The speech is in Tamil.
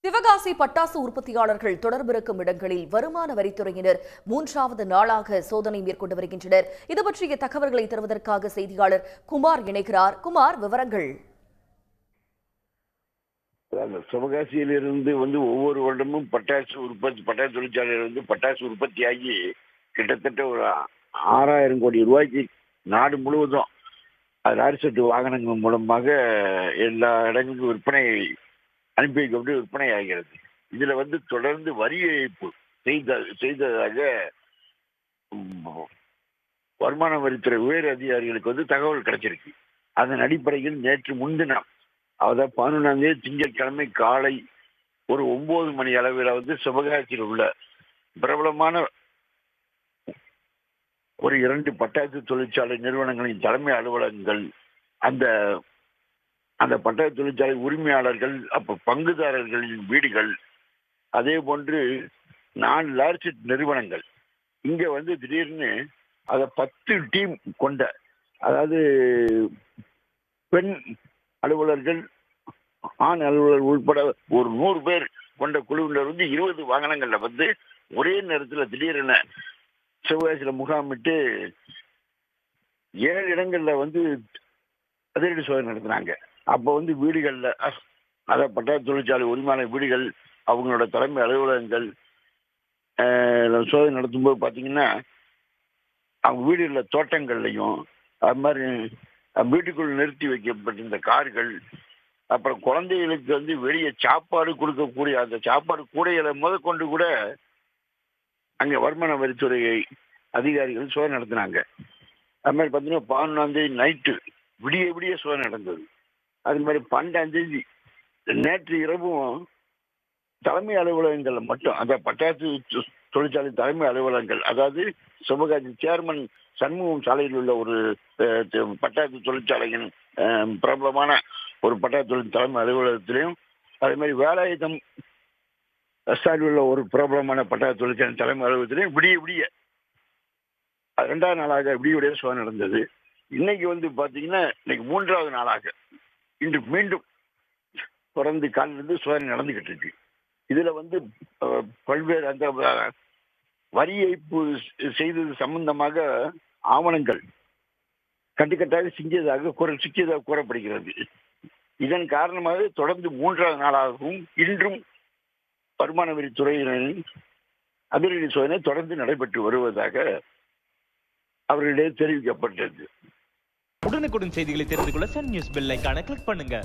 சிவகாசி பட்டாசு உற்பத்தியாளர்கள் தொடர்பிருக்கும் இடங்களில் வருமான வரித்துறையினர் 3வது நாளாக சோதனை மேற்கொண்டு வருகின்றனர். இது பற்றிய தகவல்களை தருவதற்காக செய்தியாளர் குமார் இணைகிறார். குமார், விவரங்கள். சிவகாசியிலிருந்து ஒவ்வொரு வருடமும் பட்டாசு தொழிற்சாலையில் பட்டாசு உற்பத்தியாகி கிட்டத்தட்ட ஒரு 6000 கோடி ரூபாய்க்கு நாடு முழுவதும் லாரி செட்டு வாகனங்கள் மூலமாக எல்லா இடங்களுக்கும் விற்பனை அனுப்பி வைக்கப்பட்டு விற்பனை ஆகிறது. இதுல தொடர்ந்து வரி ஏய்ப்பு செய்ததாக வருமான வரித்துறை உயர் அதிகாரிகளுக்கு தகவல் கிடைச்சிருக்கு. அதன் அடிப்படையில் நேற்று முன்தினம், அதாவது 11ஆம் தேதி திங்கட்கிழமை காலை ஒரு 9 மணி அளவில் சிவகாசியில் உள்ள பிரபலமான ஒரு 2 பட்டாசு தொழிற்சாலை நிறுவனங்களின் தலைமை அலுவலகங்கள், அந்த பட்டாசு தொழிற்சாலை உரிமையாளர்கள், பங்குதாரர்களின் வீடுகள், அதே போன்று 4 லாரி செட் நிறுவனங்கள் இங்க திடீர்னு அதை 10 டீம் கொண்ட, அதாவது பெண் அலுவலர்கள், ஆண் அலுவலர்கள் உட்பட ஒரு 100 பேர் கொண்ட குழுவினர் 20 வாகனங்கள்ல ஒரே நேரத்தில் திடீரென சிவகாசியில முகாமிட்டு 7 இடங்கள்ல அதிரடி சோதனை நடத்தினாங்க. அப்போ வீடுகள்ல, அதாவது பட்டாசு தொழிற்சாலை உரிமையாளர் வீடுகள், அவங்களோட தலைமை அலுவலகங்கள் சோதனை நடத்தும் போது பாத்தீங்கன்னா, அவங்க வீடுகளில் தோட்டங்கள்லையும், அது மாதிரி வீட்டுக்குள் நிறுத்தி வைக்கப்பட்டிருந்த கார்கள், அப்புறம் குழந்தைகளுக்கு வெளியே சாப்பாடு கொடுக்கக்கூடிய அந்த சாப்பாடு கூடைகளை முதற்கொண்டு கூட அங்க வருமான வரித்துறை அதிகாரிகள் சோதனை நடத்தினாங்க. அது மாதிரி பார்த்தீங்கன்னா 11ஆம் தேதி நைட்டு விடிய சோதனை நடந்தது. அது மாதிரி 12ஆம் தேதி நேற்று இரவும் தலைமை அலுவலகங்கள்ல மட்டும், அந்த பட்டாசு தொழிற்சாலை தலைமை அலுவலகங்கள், அதாவது சிவகாசி சேர்மன் சண்முகம் சாலையில் உள்ள ஒரு பட்டாசு தொழிற்சாலையின் பிரபலமான ஒரு பட்டாசு தொழில் தலைமை அலுவலகத்திலையும், அதே மாதிரி வேலாயுதம் சாலையில் உள்ள ஒரு பிரபலமான பட்டாசு தொழிற்சாலை தலைமை அலுவலகத்திலையும் விடிய 2வது நாளாக விடிய சோதனை நடந்தது. இன்னைக்கு பாத்தீங்கன்னா, இன்னைக்கு 3வது நாளாக இன்று மீண்டும் தொடர்ந்து காலிலிருந்து சோதனை நடந்துகிட்டு இருக்கு. இதுல பல்வேறு அந்த வரி ஏய்ப்பு செய்தது சம்பந்தமாக ஆவணங்கள் கட்டுக்கட்டாக சிக்கியதாக கூறப்படுகிறது. இதன் காரணமாக தொடர்ந்து 3வது நாளாகவும் இன்றும் வருமான வரித்துறையினரின் அதிரடி சோதனை தொடர்ந்து நடைபெற்று வருவதாக அவர்களிடையே தெரிவிக்கப்பட்டது. உடனுக்குடன் செய்திகளை தெரிந்து கொள்ள சன் நியூஸ் பெல் ஐகானை கிளிக் பண்ணுங்க.